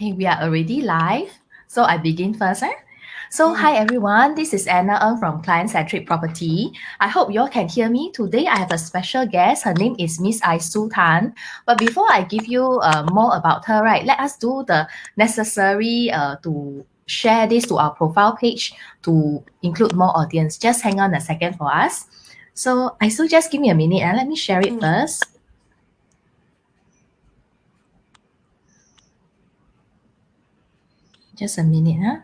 Okay, we are already live. So I begin first. So hi everyone, this is Anna Ng from Client Centric Property. I hope you all can hear me. Today I have a special guest. Her name is Ms Isu Tan. But before I give you more about her, right, let us do the necessary to share this to our profile page to include more audience. Just hang on a second for us. So Isu, just give me a minute and let me share it first. Just a minute, huh?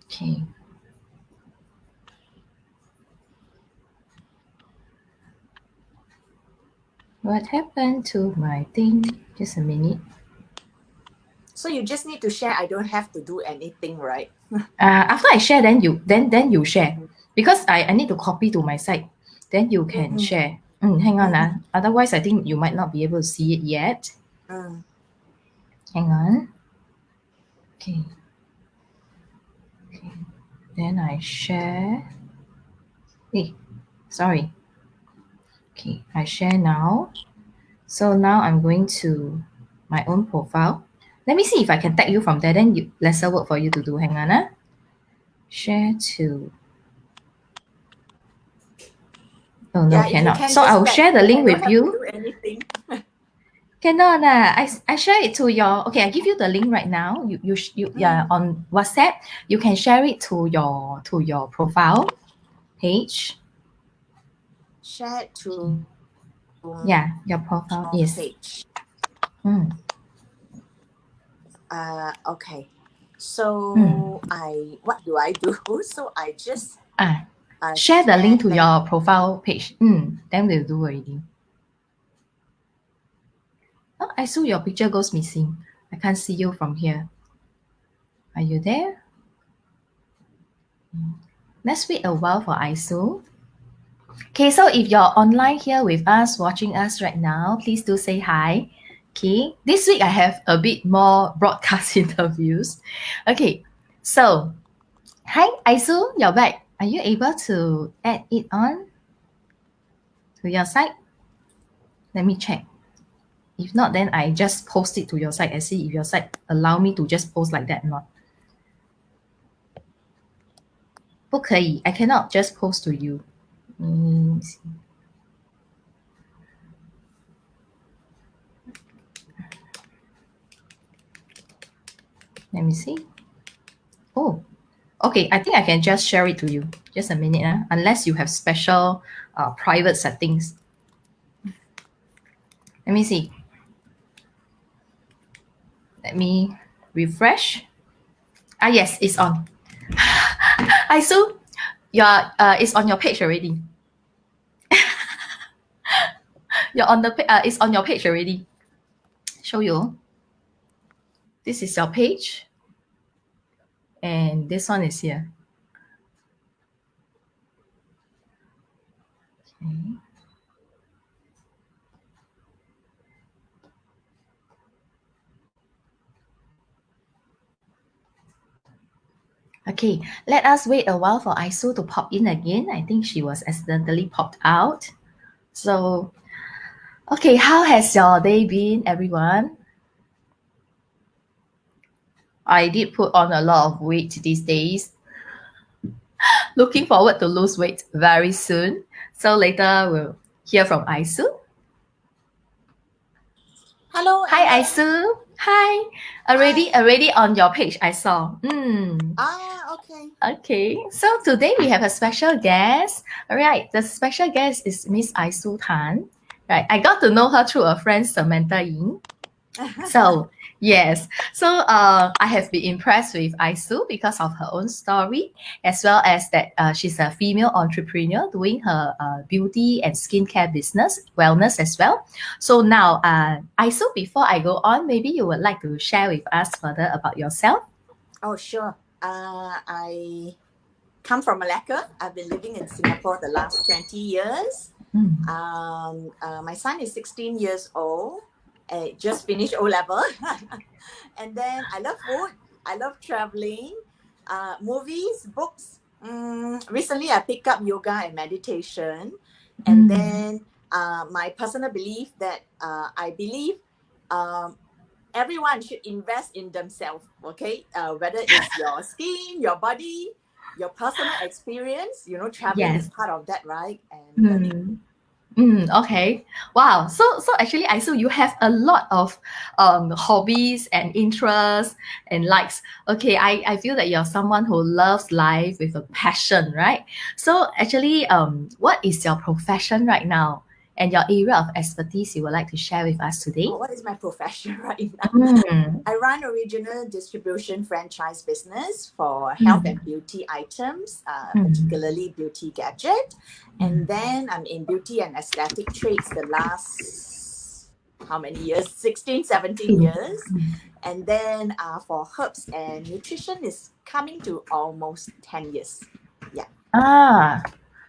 Okay. What happened to my thing? Just a minute. So you just need to share. I don't have to do anything, right? After I share, then you share because I need to copy to my site. Then you can share. Hang on. Otherwise, I think you might not be able to see it yet. Hang on. Okay. Then I share. Hey, sorry. Okay, I share now. So now I'm going to my own profile. Let me see if I can tag you from there. Then lesser work for you to do. Hang on. Share to. Oh no, Yeah, cannot. can So just I'll share the then link I don't with have to you. do anything. Cannot. I share it to your. Okay, I give you the link right now. Yeah, on WhatsApp. You can share it to your profile page. Share to Yeah, your profile is. page. Okay. So what do I do? So I just share the link to your profile page. Then we'll do already. Oh, I saw your picture goes missing. I can't see you from here. Are you there? Let's wait a while for Isu. Okay, so if you're online here with us, watching us right now, please do say hi. Okay, this week I have a bit more broadcast interviews. Okay, so hi Isu, you're back. Are you able to add it on to your site? Let me check. If not, then I just post it to your site and see if your site allow me to just post like that or not. 不可以, I cannot just post to you. Let me see. Oh, okay. I think I can just share it to you. Just a minute, unless you have special private settings. Let me see. Let me refresh. Yes, it's on. Isu, it's on your page already. It's on your page already. Show you. This is your page. And this one is here. Okay. Okay, let us wait a while for Isu to pop in again. I think she was accidentally popped out. So, okay, how has your day been, everyone? I did put on a lot of weight these days. Looking forward to lose weight very soon. So later we'll hear from Isu. Hello. Hi, Anna. Isu. Hi. Already on your page, I saw. Okay. Okay. So today we have a special guest. All right. The special guest is Ms Isu Tan. Right. I got to know her through a friend, Samantha Ying. So yes, so I have been impressed with Isu because of her own story, as well as that she's a female entrepreneur doing her beauty and skincare business, wellness as well. So now, Isu, before I go on, maybe you would like to share with us further about yourself. Oh, sure. I come from Malacca. I've been living in Singapore the last 20 years. My son is 16 years old. Just finished O-level. And then I love food. I love traveling, movies, books. Recently, I picked up yoga and meditation. And then my personal belief that I believe everyone should invest in themselves, okay? Whether it's your skin, your body, your personal experience, traveling Yes. is part of that, right? And learning. Okay. Wow. So actually, Isu, you have a lot of hobbies and interests and likes. Okay, I feel that you're someone who loves life with a passion, right? So actually, what is your profession right now and your area of expertise you would like to share with us today? Oh, what is my profession right now? Mm, I run a regional distribution franchise business for health and mm, beauty items, mm, particularly beauty gadget. And mm, then I'm in beauty and aesthetic trades the last, how many years? 16, 17 mm. years. And then for herbs and nutrition is coming to almost 10 years. Yeah. Ah,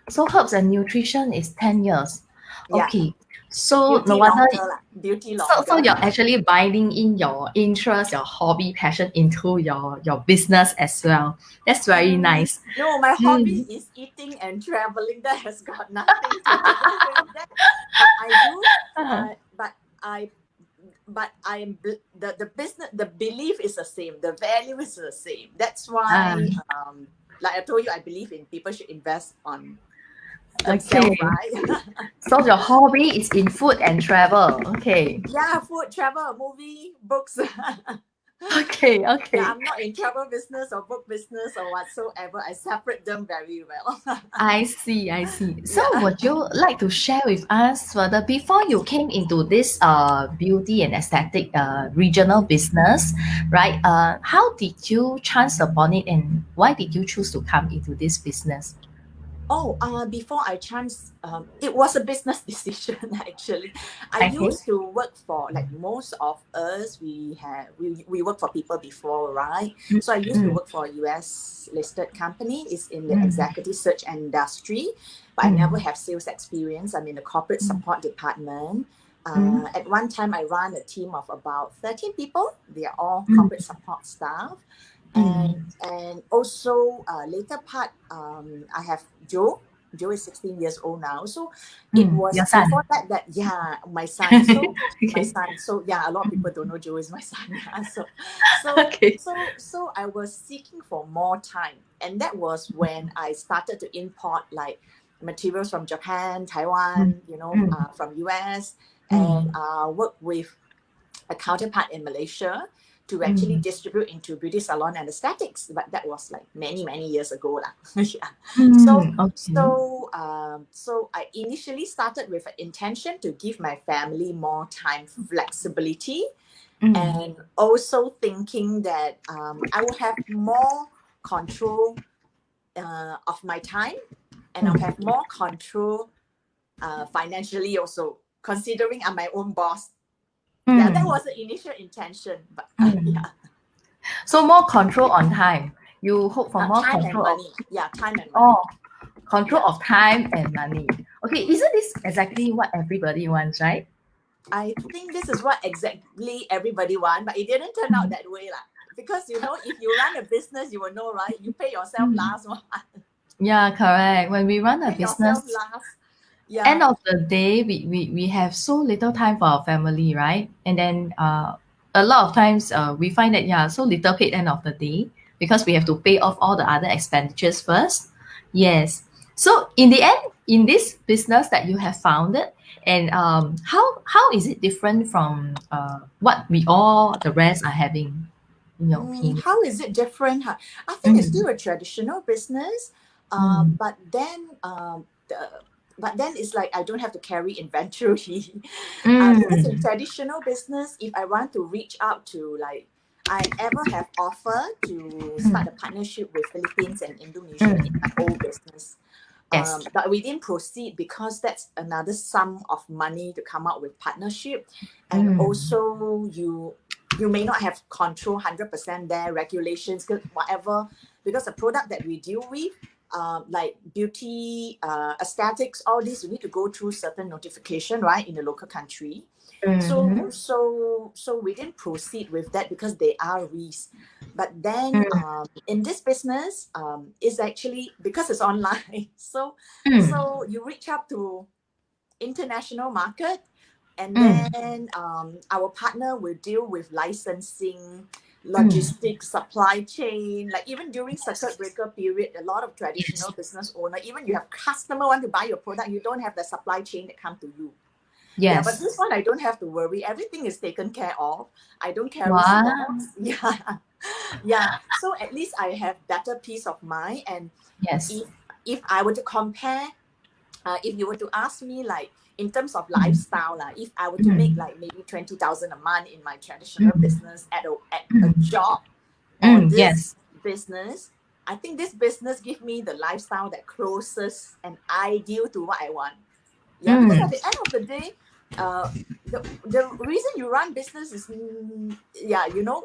so herbs and nutrition is 10 years. Yeah. Okay. So no Beauty wonder. longer lah. Beauty So longer. you're actually binding in your interest, your hobby, passion into your business as well. That's very nice. No, my hobby Mm. is eating and traveling. That has got nothing to do with that. But I do, Uh-huh. but I am the business. The belief is the same. The value is the same. That's Ah, why, like I told you, I believe in people should invest on themselves, okay. right? So your hobby is in food and travel. Okay. Yeah, food, travel, movie, books. Okay. Yeah, Okay. I'm not in travel business or book business or whatsoever. I separate them very well. I see. I see. So Yeah. would you like to share with us further before you came into this beauty and aesthetic regional business, right? How did you chance upon it and why did you choose to come into this business? Oh, before I chance, it was a business decision actually. I Okay. used to work for, like most of us, we work for people before, right? So I used to Mm, work for a US listed company. It's in the mm, executive search industry, but I never mm, have sales experience. I'm in the corporate mm, support department. mm, At one time, I ran a team of about 13 people. They are all mm, corporate support staff. and mm, and also later part, I have Joe. Joe is 16 years old now, so it was Your son. before that, yeah, my son. So my Okay. son, so yeah, a lot of people don't know Joe is my son. Yeah, so Okay. so I was seeking for more time, and that was when I started to import like materials from Japan, Mm, Taiwan, mm, from US, and mm, work with a counterpart in Malaysia to actually mm, distribute into beauty salon and aesthetics. But that was like many, many years ago. Lah. Yeah. So okay. so I initially started with an intention to give my family more time flexibility, Mm, and also thinking that I will have more control of my time, and I'll have mm, more control financially also, considering I'm my own boss. Yeah, that mm, was the initial intention, but mm. yeah, So more control on time. You hope for more time and control of money. Yeah, time and money. oh control Yeah, of time and money. Okay, isn't this exactly what everybody wants, right? I think this is what exactly everybody want, but it didn't turn out Mm, that way, lah. Because if you run a business, you will know, right? You pay yourself mm. last one. Yeah, correct. When we run a Pay yourself business, last. end Yeah. of the day, we have so little time for our family, right? And then a lot of times we find that, yeah, so little paid end of the day because we have to pay off all the other expenditures first. Yes. So in the end, in this business that you have founded, and how is it different from what we all the rest are having, in your opinion? How is it different? Huh? I think it's Mm, still a traditional business, mm, but then it's like I don't have to carry inventory. Because in mm, traditional business, if I want to reach out to, like, I ever have offer to start a mm, partnership with Philippines and Indonesia in my mm. old business. Yes. But we didn't proceed because that's another sum of money to come out with partnership, and Mm, also you may not have control 100% there, regulations, whatever, because the product that we deal with, like beauty, aesthetics, all these, you need to go through certain notification, right, in the local country. mhm, So we didn't proceed with that because they are risks. But then mm, in this business, it's actually because it's online. So mm. you reach out to international market. And then our partner will deal with licensing, logistics, supply chain. Like even during circuit breaker period, a lot of traditional business owner, even you have customer want to buy your product, you don't have the supply chain that come to you. Yeah, but this one I don't have to worry. Everything is taken care of. I don't carry stocks. Yeah. So at least I have better peace of mind. And if I were to compare, if you were to ask me like in terms of lifestyle, if I were to make like maybe 20,000 a month in my traditional business at a job or this business, I think this business gives me the lifestyle that closest and ideal to what I want. Yeah, because at the end of the day, the reason you run business is,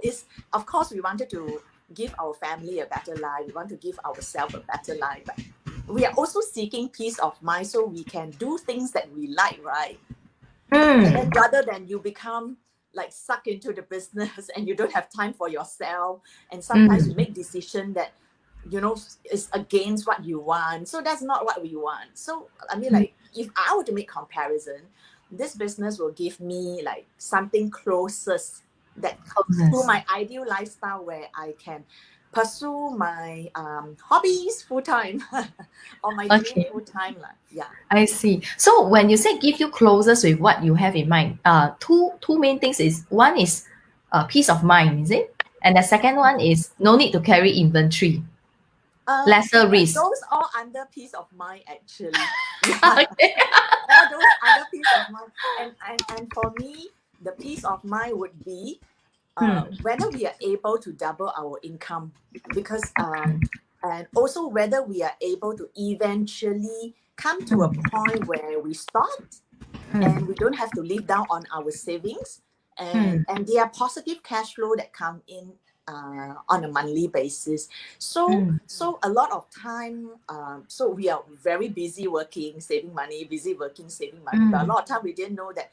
is of course we wanted to give our family a better life. We want to give ourselves a better life. But we are also seeking peace of mind so we can do things that we like, right? And then rather than you become like sucked into the business and you don't have time for yourself. And sometimes you make decisions that, is against what you want. So that's not what we want. So, I mean, like, if I were to make comparison, this business will give me like something closest to my ideal lifestyle where I can pursue my hobbies full-time or my dream full-time. Yeah. I see. So when you say give you closest with what you have in mind, two main things is one is peace of mind, is it? And the second one is no need to carry inventory. Lesser risk. Those all under peace of mind, actually. Yeah. All those under peace of mind. And for me, the peace of mind would be whether we are able to double our income, because and also whether we are able to eventually come to a point where we stop and we don't have to live down on our savings, and there are positive cash flow that come in on a monthly basis. So a lot of time, so we are very busy working, saving money, saving money. But a lot of time we didn't know that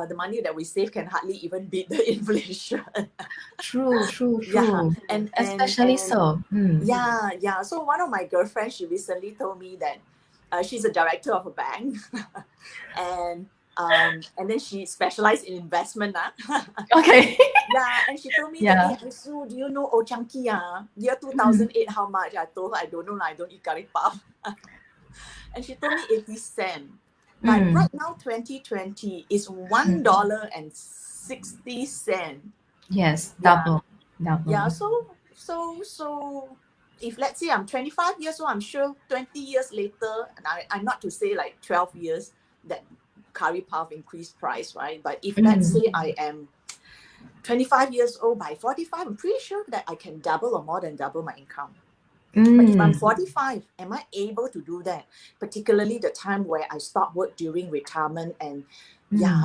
the money that we save can hardly even beat the inflation. True. Yeah, and especially so. Yeah. So one of my girlfriends, she recently told me that she's a director of a bank, and then she specialized in investment. Okay. Yeah, and she told me that, hey, Isu, do you know Old Chang Kee? Year 2008, how much? I told her, I don't know, I don't eat curry puff. And she told me 80 cents. But right now, 2020 is $1.60. Yes, double. Yeah, so if let's say I'm 25 years old, I'm sure 20 years later, and I'm not to say like 12 years that curry puff increased price, right? But if let's say I am 25 years old, by 45, I'm pretty sure that I can double or more than double my income. But if I'm 45, am I able to do that? Particularly the time where I stop work during retirement, and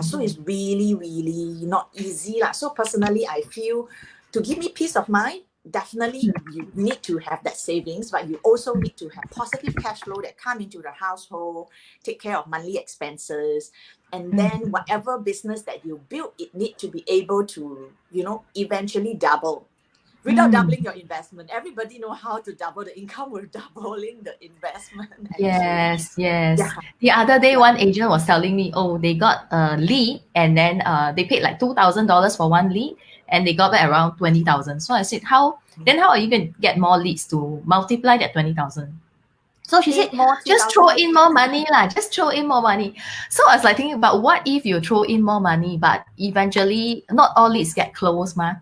so it's really, really not easy. So personally, I feel to give me peace of mind, definitely you need to have that savings, but you also need to have positive cash flow that come into the household, take care of monthly expenses. And then whatever business that you build, it need to be able to, eventually double. Without doubling your investment. Everybody know how to double the income with doubling the investment. Yes. The other day, one agent was telling me, they got a lead, and then they paid like $2,000 for one lead, and they got back around 20,000. So I said, how are you going to get more leads to multiply that 20,000? So she said, just throw in more money lah. Just throw in more money. So I was like thinking about what if you throw in more money, but eventually not all leads get closed, right?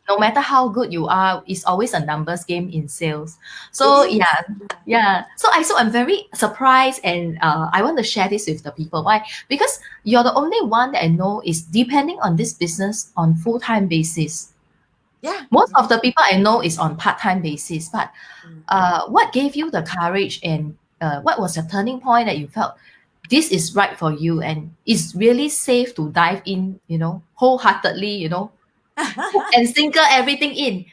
No matter how good you are, it's always a numbers game in sales. So yeah. So I'm very surprised, and I want to share this with the people. Why? Because you're the only one that I know is depending on this business on full-time basis. Yeah. Most of the people I know is on part-time basis. But what gave you the courage, and what was the turning point that you felt this is right for you and it's really safe to dive in, wholeheartedly, and sinker everything in?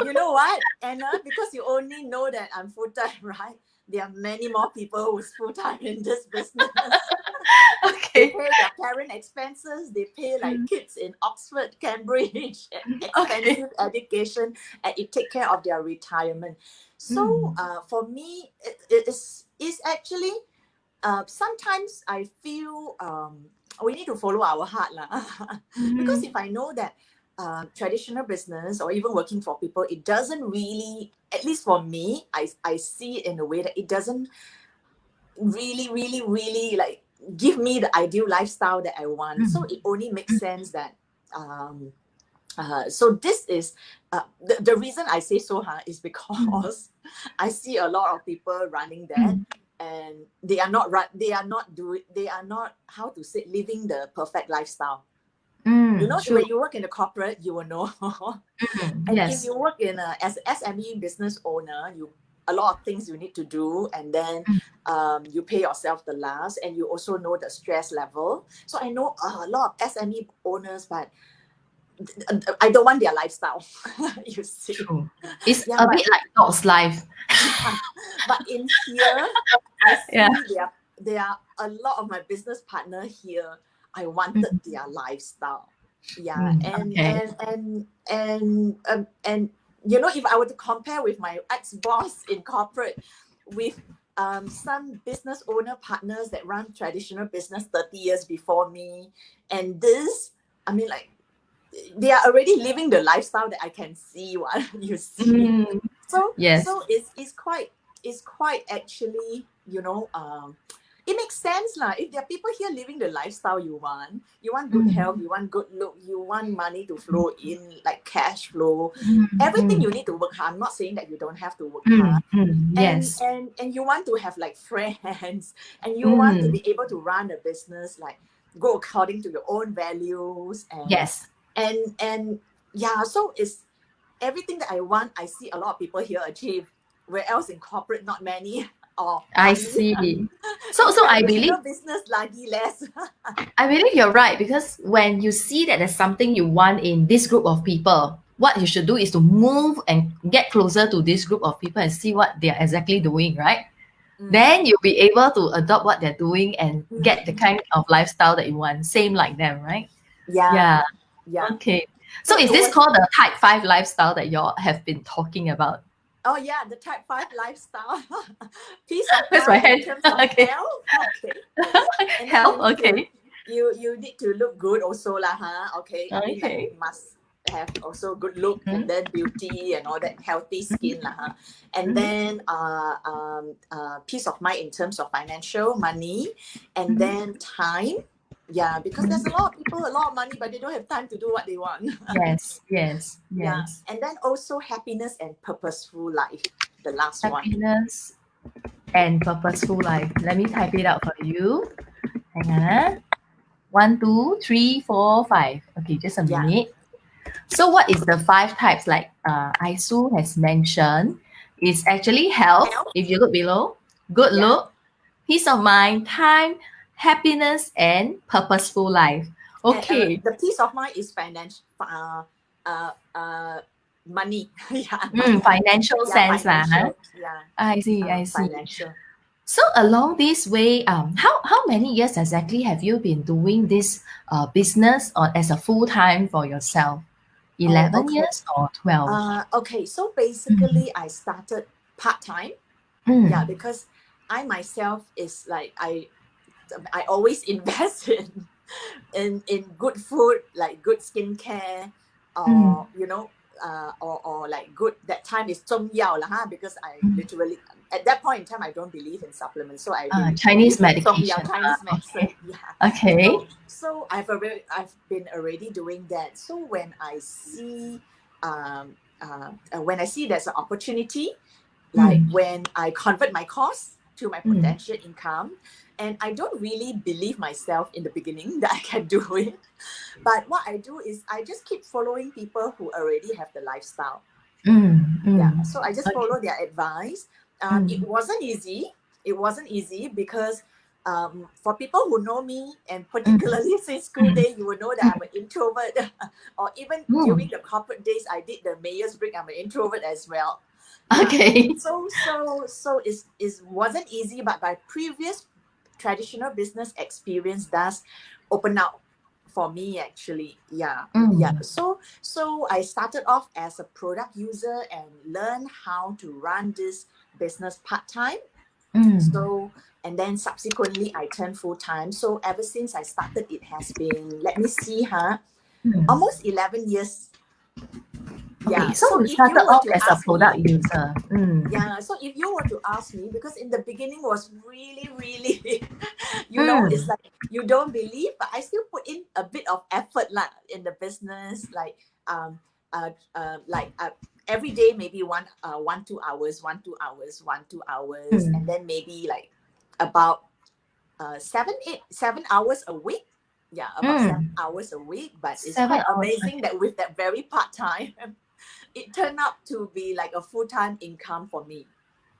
You know what, Anna? Because you only know that I'm full-time, right? There are many more people who's full-time in this business. Okay. They pay their parent expenses. They pay like kids in Oxford, Cambridge, expensive education, and it take care of their retirement. So for me, it is actually sometimes I feel we need to follow our heart lah. Because if I know that traditional business or even working for people, it doesn't really, at least for me, I see it in a way that it doesn't really like give me the ideal lifestyle that I want. So it only makes sense that so this is the reason I say so is because I see a lot of people running that, and they are not how to say living the perfect lifestyle. You know, true. when you work in a corporate, you will know. And Yes. if you work in as SME business owner, a lot of things you need to do, and then you pay yourself the last, and you also know the stress level. So I know a lot of SME owners, but I don't want their lifestyle. You see, True. It's yeah, a but, bit like dog's life. but in here, I see Yeah. there are a lot of my business partner here. I wanted their lifestyle, yeah, Okay. and you know, if I were to compare with my ex-boss in corporate, with some business owner partners that run traditional business 30 years before me, and this, I mean, like, they are already living the lifestyle that I can see. What you see, Yes. so it's quite actually, you know, it makes sense lah. If there are people here living the lifestyle you want good health, you want good look, you want money to flow in, like cash flow, everything you need to work hard. I'm not saying that you don't have to work hard, Yes. and you want to have like friends, and you want to be able to run a business, like go according to your own values, Yes. and yeah, so it's everything that I want. I see a lot of people here achieve, where else in corporate not many, or I hardly. see. So In I believe traditional business, lagi less. you're right, because when you see that there's something you want in this group of people, what you should do is to move and get closer to this group of people and see what they're exactly doing, right? Then you'll be able to adopt what they're doing and get the kind of lifestyle that you want, same like them, right? Yeah, Yeah. yeah. Okay. So So is it this was, called the type 5 lifestyle that you all have been talking about? oh yeah, the type 5 lifestyle. Peace of Where's my mind in hand? terms of Okay. health. Okay. And then Health, okay. you need to look good also lah, okay. I mean, like, Okay. must have also good look, and then beauty and all that, healthy skin lah, and Mhm. then peace of mind in terms of financial money, and then time. Yeah, because there's a lot of people, a lot of money, but they don't have time to do what they want. Yes, yes, Yeah, yes. and then also happiness and purposeful life, the last one. Happiness and purposeful life. Let me type it out for you. Hang on. 1, 2, 3, 4, 5. Okay, just a Yeah. minute. So what is the 5 types like Isu has mentioned? Is actually health, if you look below, good Yeah. look, peace of mind, time, happiness, and purposeful life. Okay. And, the peace of mind is financial, money. Yeah. Financial Yeah, sense lah. financial. Yeah. I see, I see. Financial. So along this way, how many years exactly have you been doing this business or as a full time for yourself? 11 Okay. years or 12? Okay. So basically, I started part time. Yeah, because I myself is like I always invest in good food, like good skincare, or you know, or like good, that time is 中药 lah, because I literally at that point in time I don't believe in supplements, so I Chinese believe in 中药, medication. Chinese medicine. Okay. Yeah. Okay. So I've been already doing that. So when I see there's an opportunity, like when I convert my cost to my potential income, and I don't really believe myself in the beginning that I can do it, but what I do is I just keep following people who already have the lifestyle. Yeah, so I just follow their advice. It wasn't easy because for people who know me, and particularly since school day, you will know that I'm an introvert. Or even during the corporate days, I did the mayor's break, I'm an introvert as well. Yeah. Okay. So it wasn't easy, but my previous traditional business experience does open up for me actually. Yeah. So I started off as a product user and learn how to run this business part-time. So and then subsequently I turned full-time. So ever since I started, it has been, let me see, almost 11 years. Okay, Yeah. so you if you started were off to as a ask product me, user. yeah, so if you were to ask me, because in the beginning was really, really, it's Mm. like you don't believe, but I still put in a bit of effort lah in the business, like every day maybe 2 hours, 2 hours, and then maybe like about 7 hours a week. Yeah, about 7 hours a week. But it's 7 quite hours. amazing that with that very part-time, it turned out to be like a full-time income for me.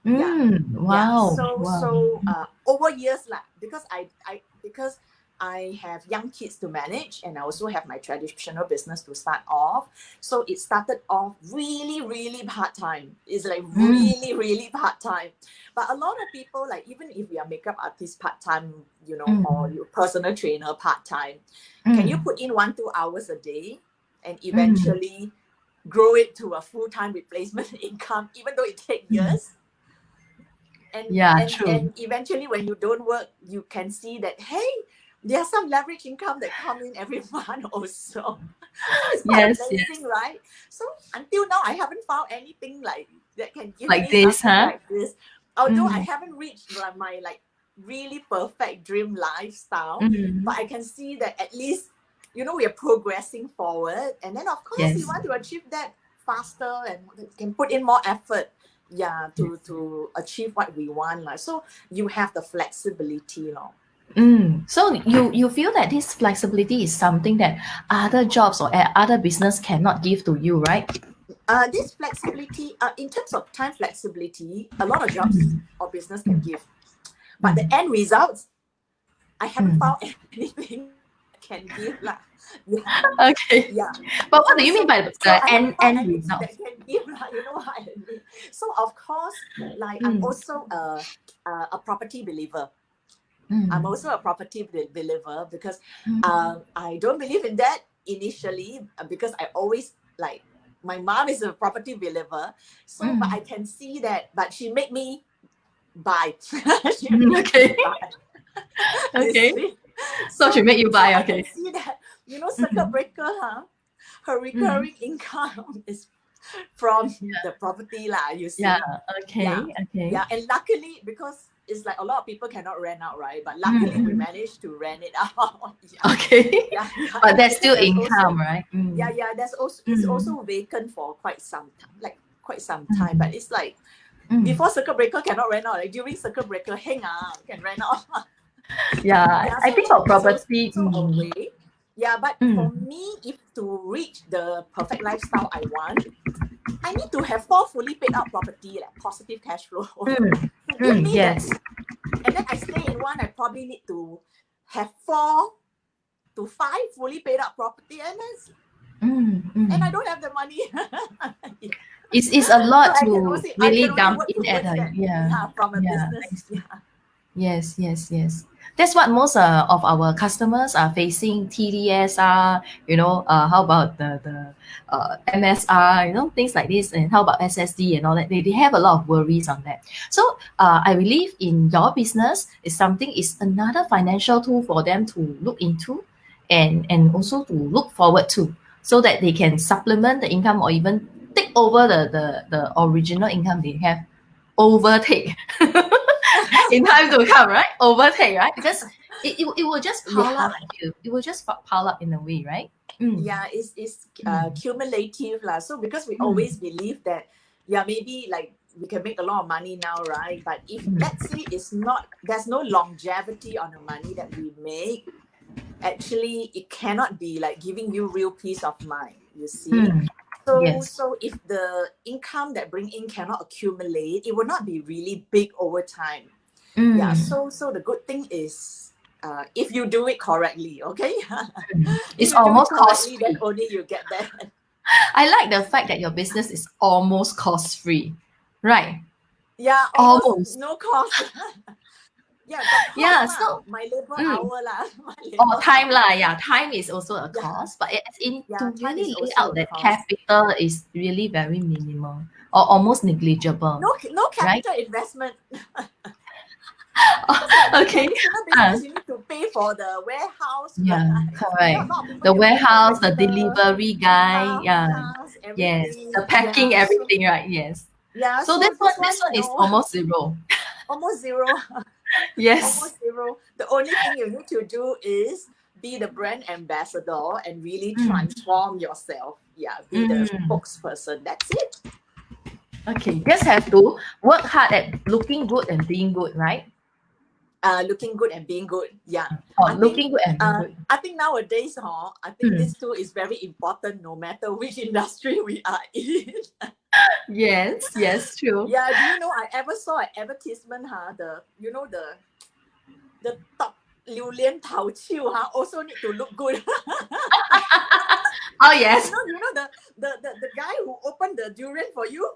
Yeah. Wow. So over years lah, because I have young kids to manage, and I also have my traditional business to start off. So it started off really, really part-time. It's like really, really part-time. But a lot of people, like even if we are makeup artists part-time, or your personal trainer part-time, can you put in 1-2 hours a day and eventually grow it to a full-time replacement income, even though it takes years? And eventually when you don't work, you can see that, hey, there's some leverage income that come in every month also. So it's quite amazing, right? So until now, I haven't found anything like that can give like me this, something like this. Although I haven't reached my like really perfect dream lifestyle, but I can see that at least, we are progressing forward. And then of course, we want to achieve that faster and can put in more effort. Yeah, to achieve what we want. So you have the flexibility. So you feel that this flexibility is something that other jobs or other business cannot give to you, right? This flexibility, in terms of time flexibility, a lot of jobs or business can give. But the end results, I haven't found anything can give. Okay. Yeah. But what do you mean by the end anything result? that can give, you know what I mean? So of course, I'm also a property believer. I'm also a property believer because I don't believe in that initially, because I always my mom is a property believer. So but I can see that, but she made me buy. She made me buy. Okay. So she made you buy, okay. I can see that, circuit breaker, her recurring income is from the property you see. Yeah, okay. Yeah, and luckily, because it's like a lot of people cannot rent out, right? But luckily we managed to rent it out. Okay. But there's still income, right? Yeah. There's also it's also vacant for quite some time. But it's like before circuit breaker cannot rent out. Like during circuit breaker, hang on, can rent out. Yeah, I think for property. A way. Yeah, but for me, if to reach the perfect lifestyle I want, I need to have 4 fully paid out property, like positive cash flow. Give me that. And then I stay in one, I probably need to have 4 to 5 fully paid out property, and I don't have the money. It's a lot so to really dump in at a from a business. Yes. That's what most of our customers are facing. TDSR, how about the MSR, things like this, and how about SSD and all that. They have a lot of worries on that. So I believe in your business is another financial tool for them to look into, and also to look forward to, so that they can supplement the income or even take over the original income they have, overtake in time to come, right? Overtake, right? Because it will just pile up. It will just pile up in a way, right? Yeah, it's cumulative so because we always believe that maybe like we can make a lot of money now, right? But if let's say there's no longevity on the money that we make, actually it cannot be like giving you real peace of mind, you see. So if the income that bring in cannot accumulate, it will not be really big over time. So the good thing is, if you do it correctly, okay? It's almost cost-free. Then only you get that. I like the fact that your business is almost cost-free, right? Yeah, almost no cost. So my labor hour time time is also a cost, but to really lay out that capital is really very minimal or almost negligible. No capital investment. Okay. Traditional Uh, business, you need to pay for the warehouse, yeah, right? You know, correct. a lot of people The need to pay for warehouse, the rental, delivery guy, staff yeah, costs, yes, everything. the packing, Yeah, so everything, right? Yes. yeah, So so this this one, one is no, almost zero. almost zero, Yes. almost zero. The only thing you need to do is be the brand ambassador and really Mm, transform yourself. Yeah, be the mm. spokesperson. That's it. Okay, just have to work hard at looking good and being good, right? Looking good and being good. Yeah, Or I think. looking good and being good. I think nowadays, I think Mm. this too is very important, no matter which industry we are in. Yes, yes, true. Yeah, do you know I ever saw an advertisement? The top 榴莲桃球, also need to look good. Oh yes. The guy who opened the durian for you.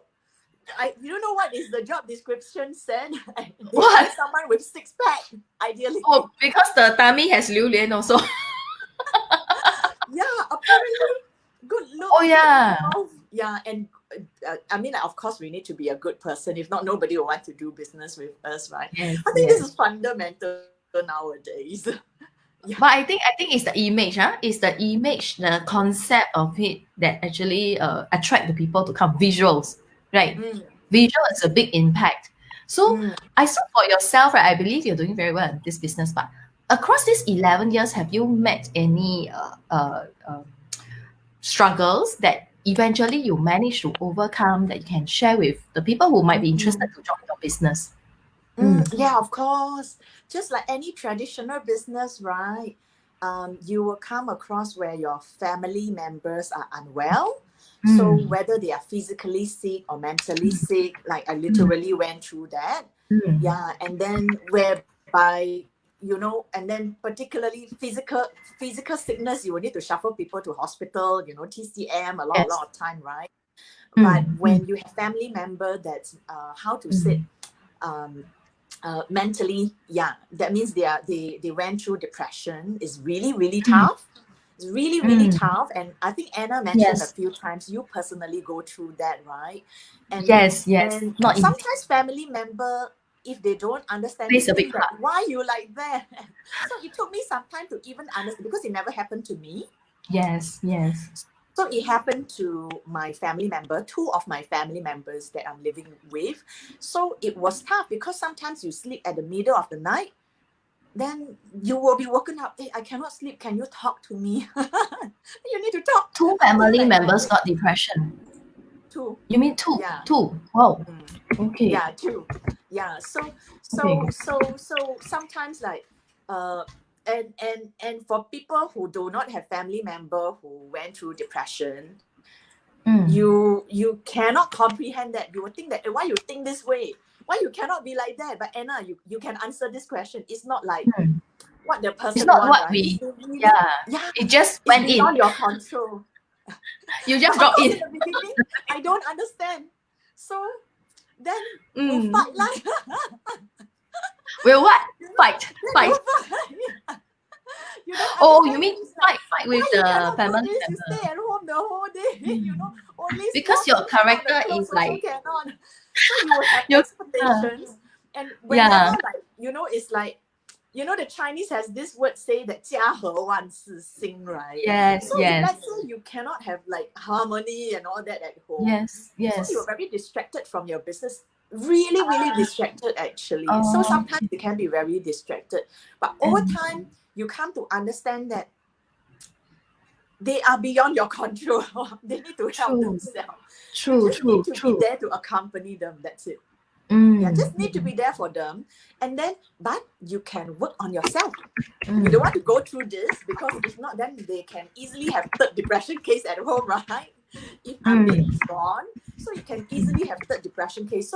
You don't know what is the job description said. They want What? someone with six pack, ideally. Oh, because the tummy has 榴莲 also. Yeah, apparently good Oh looks, good yeah. health. Yeah, and I mean, of course, we need to be a good person. If not, nobody will want to do business with us, right? Yes, I think this yes. is fundamental nowadays. Yeah. But I think it's the image, huh? It's the image, the concept of it that actually attract the people to come. Visuals, right? Mm, Visual is a big impact. So mm. I saw for yourself, right? I believe you're doing very well in this business, but across these 11 years, have you met any struggles that eventually you manage to overcome that you can share with the people who might be interested Mm. to join your business? Mm. Yeah, of course. Just like any traditional business, right? You will come across where your family members are unwell. So Mm. whether they are physically sick or mentally sick, like I Mm. literally went through that. Mm. Yeah, and then whereby and then particularly physical sickness, you will need to shuffle people to hospital. TCM a Yes. lot of time, right? But Mm. Mm. when you have family member that's how to say Mm. um, mentally, yeah, that means they went through depression. Is really really Mm. tough. It's really really Mm. tough. And I think Anna mentioned a Yes. few times you personally go through that, right? and Yes. Yes. and Not easy. sometimes family member, if they don't understand, they Plays a big think that part. why you like that. So it took me some time to even understand, because it never happened to me. Yes. Yes. So it happened to my family member, two of my family members that I'm living with. So it was tough, because sometimes you sleep at the middle of the night, then you will be woken up. Hey, I cannot sleep. Can you talk to me? You need to talk Two until family like members night. got depression. Two. You mean two? Yeah. Two. Wow. Mm. Okay. Yeah, two. Yeah. Okay. So sometimes like uh and for people who do not have family member who went through depression, Mm. you cannot comprehend that. You will think that, why you think this way? Why you cannot be like that? But Anna, you can answer this question. It's not like Mm. what the It's person not want, what right? It's we. really, Yeah. yeah, It just it's went in. beyond your control. You But just of drop course, in in. the beginning, I don't understand. So then we'll Mm. fight like Will what? Fight. then Fight. we'll fight. You don't Oh, you understand. mean It's like, fight with why you the cannot do family this? You stay member? at home the whole day. Mm. Only Because small your thing cannot. The character clothes is also like cannot. So you will have your. expectations, and whenever Yeah. like it's like the Chinese has this word say that 家和万事兴, right? Yes. So if Yes. let's say you cannot have like harmony and all that at home, Yes. so you're Yes. very distracted from your business. Really, really distracted actually. So Oh. sometimes you can be very distracted. But over And time, you come to understand that they are beyond your control. They need to help true. themselves. You True. just need True. to be True. there to accompany them. That's it. Yeah, Mm. just need to be there for them. And then, but you can work on yourself. You don't Mm. want to go through this, because if not, then they can easily have third depression case at home, right? If I'm being Mm. drawn, so you can easily have third depression case.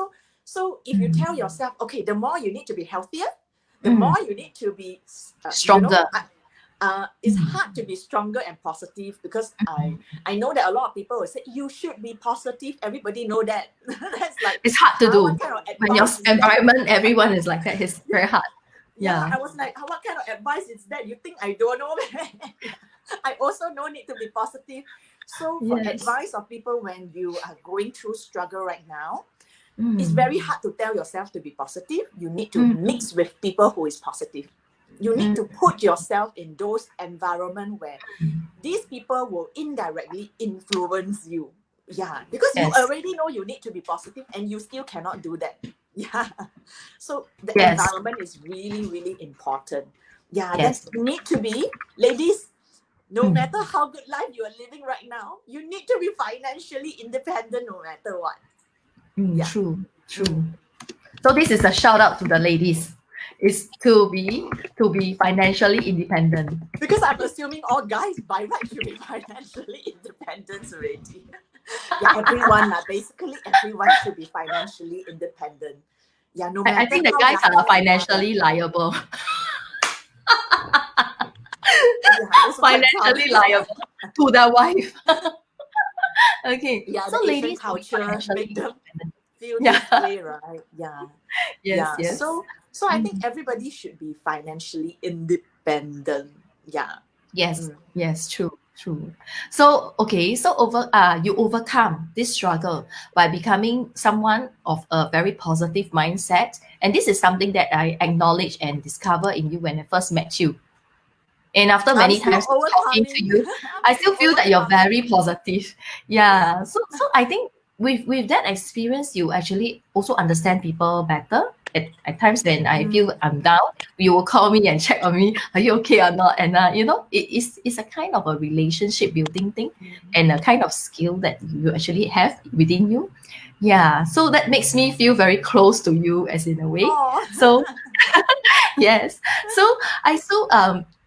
So if you tell yourself, okay, the more you need to be healthier, the Mm. more you need to be, Stronger. it's hard to be stronger and positive, because I know that a lot of people will say you should be positive. Everybody know that. That's like, It's hard to do what kind of when your advice is that? environment, everyone is like that. It's very hard. Yeah, Yeah. I was like, what kind of advice is that? You think I don't know? I also no need to be positive. So for Yes. advice of people when you are going through struggle right now, It's very hard to tell yourself to be positive. You need to mix with people who is positive. You need to put yourself in those environment where these people will indirectly influence you. Yeah, because you already know you need to be positive and you still cannot do that. Yeah. So the environment is really, really important. Yeah, then you need to be, ladies, no matter how good life you are living right now, you need to be financially independent no matter what. True. So this is a shout out to the ladies, is to be financially independent. Because I'm assuming all guys by right should be financially independent already. Yeah, everyone, basically everyone should be financially independent. Yeah, no matter I think the how guys are lucky financially liable. Financially liable to their wife. Okay. Yeah, so the Asian ladies culture make them feel Yeah. this way, right? Yeah. Yes. So I think everybody should be financially independent. Yeah. Yes, true. So you overcome this struggle by becoming someone of a very positive mindset, and this is something that I acknowledge and discover in you when I first met you. And after many times talking to you, I still feel that you're very positive. Yeah. So I think with that experience, you actually also understand people better. At times when I feel I'm down, you will call me and check on me. Are you okay or not? And it's a kind of a relationship building thing, and a kind of skill that you actually have within you. Yeah. So that makes me feel very close to you, as in a way. So yes. So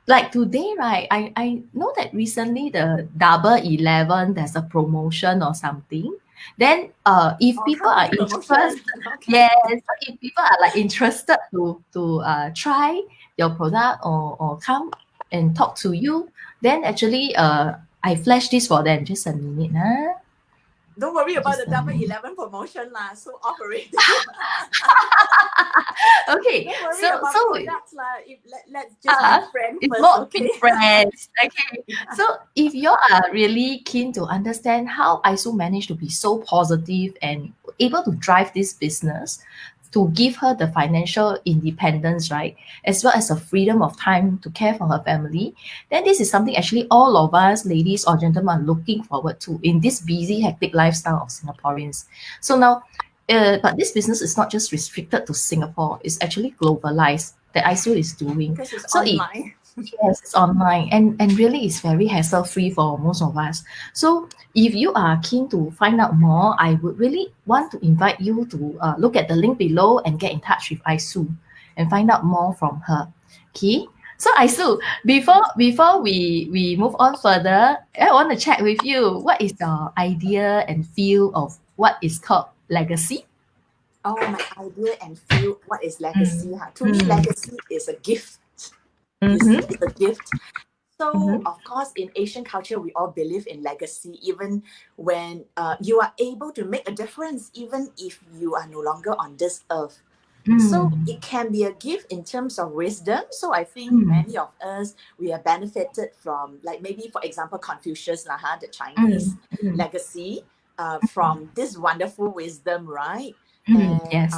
like today, right? I know that recently the Double 11 there's a promotion or something. Then if people are interested, if people are like interested to try your product or come and talk to you, then actually I flash this for them. Just a minute, huh? Don't worry about the Double 11 promotion lah. So already. Okay. Don't worry about products lah. Let's just be friends it's first, more okay? be friends. Okay. So if you are really keen to understand how Isu managed to be so positive and able to drive this business to give her the financial independence, right, as well as the freedom of time to care for her family, then this is something actually all of us, ladies or gentlemen, are looking forward to in this busy, hectic lifestyle of Singaporeans. So now, but this business is not just restricted to Singapore; it's actually globalized. That ISO is doing. Because it's online. Yes, it's online, and really it's very hassle free for most of us. So if you are keen to find out more, I would really want to invite you to look at the link below and get in touch with Isu and find out more from her. Okay. So Isu, before we move on further, I want to check with you. What is your idea and feel of what is called legacy? Oh, my idea and feel what is legacy. To me, legacy is a gift. You see, it's a gift. So, of course, in Asian culture, we all believe in legacy, even when you are able to make a difference, even if you are no longer on this earth. So it can be a gift in terms of wisdom. So I think many of us, we are benefited from, like maybe, for example, Confucius, the Chinese legacy, from this wonderful wisdom, right? And Yes.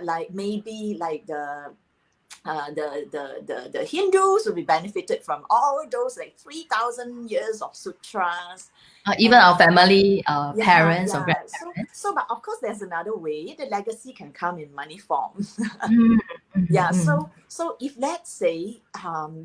like maybe like the Hindus will be benefited from all those like 3,000 years of sutras. Even our family, parents or grandparents. So, but of course, there's another way. The legacy can come in money form. So if let's say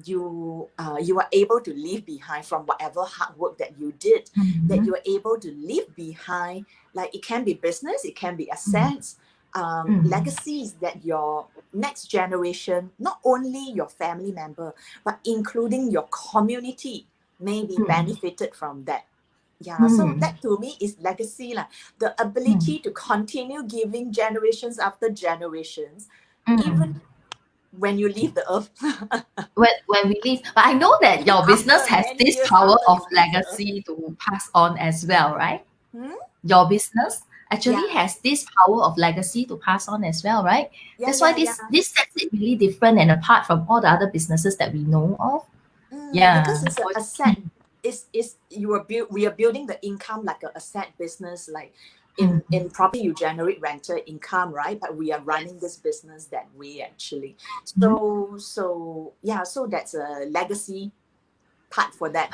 you are able to leave behind from whatever hard work that you did, that you are able to leave behind, like it can be business, it can be assets. Legacies that your next generation, not only your family member, but including your community, may be benefited from that. So that to me is legacy, the ability to continue giving generations after generations, even when you leave the earth. when we leave, but I know that your business has this power of legacy to pass on as well, right? Your business actually has this power of legacy to pass on as well, right? That's why this sets it really different and apart from all the other businesses that we know of. Because it's an asset. We are building the income like an asset business. Like in property you generate rental income, right? But we are running this business that way actually. So that's a legacy part for that.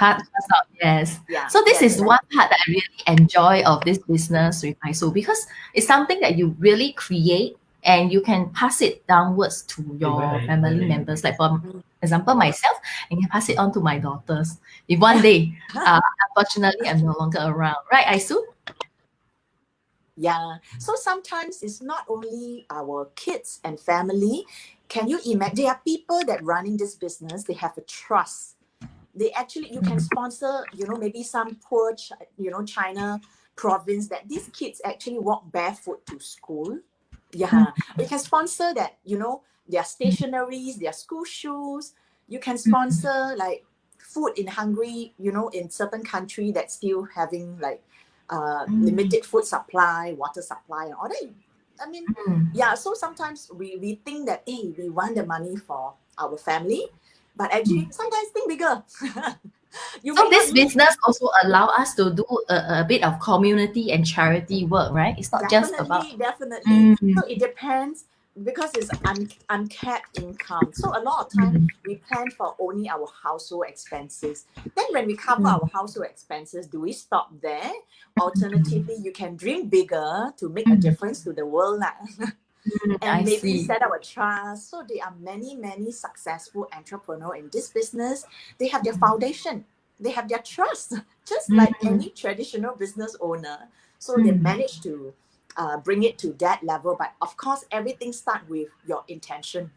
Yes. Yeah. So this that's is one part that I really enjoy of this business with Isu, because it's something that you really create and you can pass it downwards to your family members. Like for example, myself, I can pass it on to my daughters. If one day, unfortunately, I'm no longer around, right, Isu? Yeah. So sometimes it's not only our kids and family. Can you imagine? There are people that running this business. They have a trust. They actually, you can sponsor, maybe some poor, China province that these kids actually walk barefoot to school. Yeah. You can sponsor that, their stationaries, their school shoes. You can sponsor like food in Hungary, in certain country that's still having like limited food supply, water supply, and all that. I mean, yeah. So sometimes we think that, hey, we want the money for our family, but actually sometimes think bigger. So this business also allow us to do a bit of community and charity work, right? It's not just about. Definitely. So it depends, because it's uncapped income. So a lot of time we plan for only our household expenses. Then when we cover our household expenses, do we stop there? Alternatively, you can dream bigger to make a difference to the world. And maybe set up a trust. So there are many successful entrepreneurs in this business. They have their foundation. They have their trust, just like any traditional business owner. So they manage to bring it to that level. But of course, everything starts with your intention.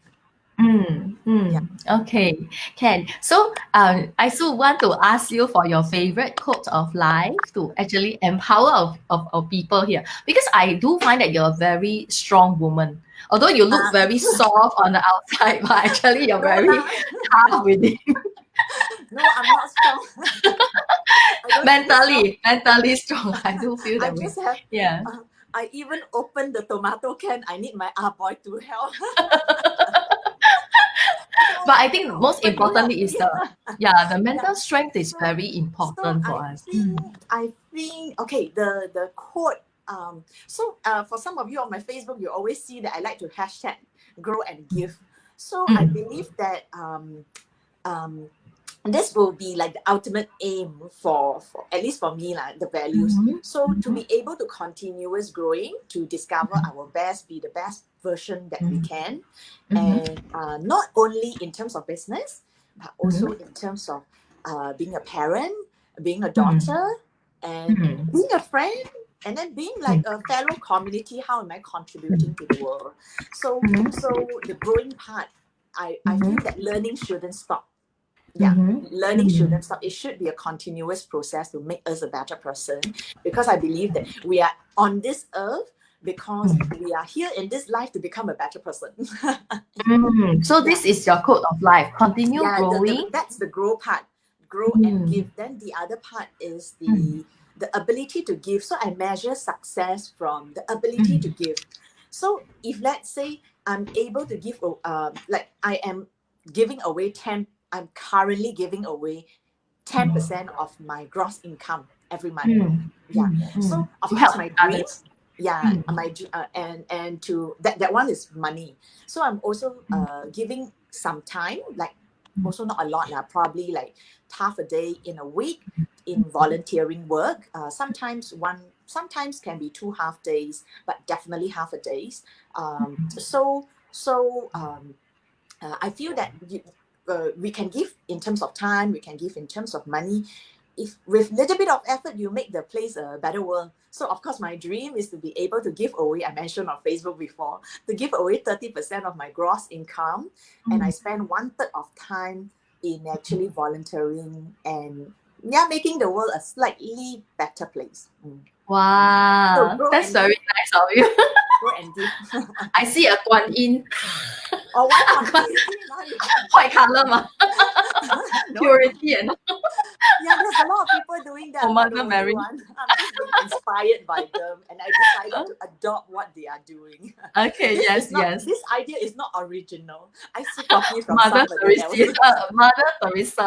Yeah. Okay, Ken. So I still want to ask you for your favorite quote of life to actually empower of people here, because I do find that you're a very strong woman. Although you look very soft on the outside, but actually you're very tough within. No, I'm not strong. mentally strong. I do feel that I way. just have, Yeah. I even opened the tomato can. I need my boy to help. But I think most importantly is the mental strength is very important for us. I think okay, the quote. For some of you on my Facebook, you always see that I like to hashtag grow and give. So I believe that this will be like the ultimate aim for at least for me, like the values. So to be able to continuous growing, to discover our best, be the best version that we can, and not only in terms of business, but also in terms of being a parent, being a daughter, and being a friend, and then being like a fellow community. How am I contributing to the world? So the growing part, I feel that learning shouldn't stop. Learning shouldn't stop. It should be a continuous process to make us a better person, because I believe that we are on this earth because we are here in this life to become a better person. So this is your code of life. Continue growing. That's the grow part. Grow and give. Then the other part is the ability to give. So I measure success from the ability to give. So if let's say I'm able to give, like I am giving away I'm currently giving away 10% of my gross income every month. So of course my dream, and to that one is money. So I'm also giving some time, like also not a lot now, probably like half a day in a week in volunteering work. Sometimes can be 2 half days, but definitely half a days. I feel that we can give in terms of time, we can give in terms of money. If with little bit of effort, you make the place a better world. So of course, my dream is to be able to give away, I mentioned on Facebook before, to give away 30% of my gross income. And I spend 1/3 of time in actually volunteering and making the world a slightly better place. Wow, So that's very nice of you. Grow and give. I see a Guan Yin. White color ma. Purity and there's a lot of people doing that. Mother Mary. been inspired by them, and I decided to adopt what they are doing. Okay, yes, yes. This idea is not original. I copy from Mother somebody else. Teresa. Mother Teresa.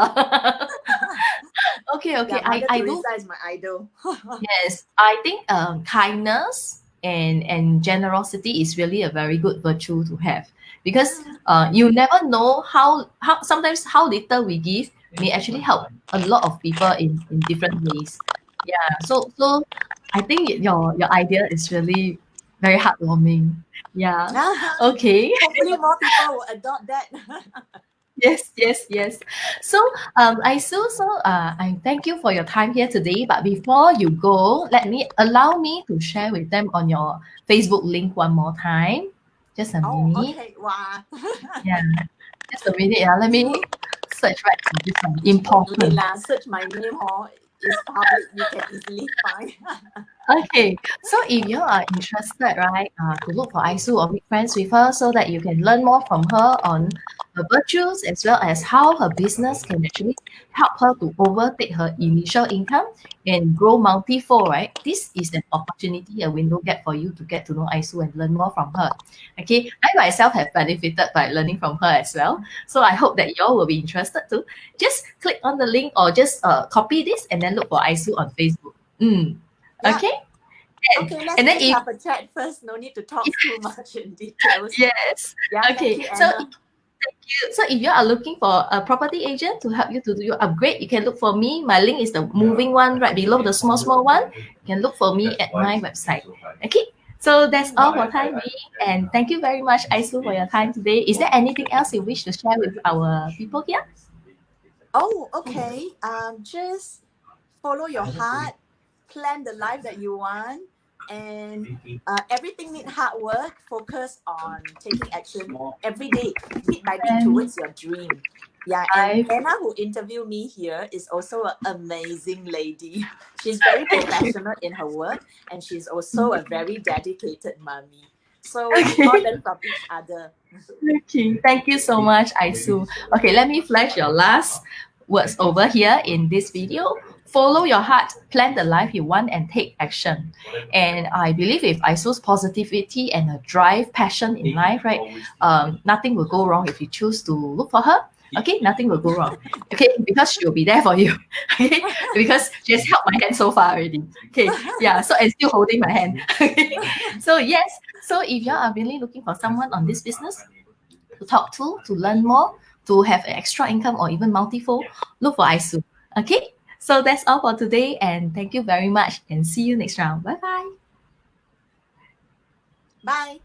Okay, okay. Yeah, Mother I do. Teresa is my idol. Yes, I think kindness and generosity is really a very good virtue to have, because you never know how sometimes how little we give may actually help a lot of people in different ways. Yeah, so I think your idea is really very heartwarming. Yeah. Okay. Hopefully, more people will adopt that. Yes, yes, yes. So, I thank you for your time here today. But before you go, allow me to share with them on your Facebook link one more time. Just a Oh, minute. okay. Wow. Yeah, just a minute. Yeah, let me search right for this one. No need Important. lah. Search my name, is public. You can easily find. Okay, so if you are interested, right, to look for Isu or make friends with her so that you can learn more from her on her virtues as well as how her business can actually help her to overtake her initial income and grow multifold, right? This is an opportunity, a window gap for you to get to know Isu and learn more from her. Okay, I myself have benefited by learning from her as well. So I hope that you all will be interested too. Just click on the link or just copy this and then look for Isu on Facebook. Yeah. Okay. Okay, let's And then just if have a chat first. No need to talk too much in details. yes, Yeah, thank okay. you, So Anna. if you are looking for a property agent to help you to do your upgrade, you can look for me. My link is the moving one right below the small one. You can look for me at my website. Okay. So that's all for time being, and thank you very much, Isu, for your time today. Is there anything else you wish to share with our people here? Oh, okay. Just follow your heart, plan the life that you want, and everything need hard work. Focus on taking action every day, bit by bit And towards your dream. Yeah, and I Anna, who interviewed me here, is also an amazing lady. She's very professional in her work, and she's also a very dedicated mommy. So we all okay. learn from each other. Okay, thank you so much, Isu. Okay, let me flash your last words over here in this video. Follow your heart, plan the life you want, and take action. And I believe with Isu's positivity and her drive, passion in life, right, nothing will go wrong if you choose to look for her. Okay, nothing will go wrong. Okay, because she'll be there for you. Okay, because she has held my hand so far already. Okay, yeah. So and still holding my hand. Okay, so yes. So if you are really looking for someone on this business, to talk to learn more, to have an extra income or even multifold, look for Isu. Okay, so that's all for today, and thank you very much, and see you next round. Bye bye. Bye.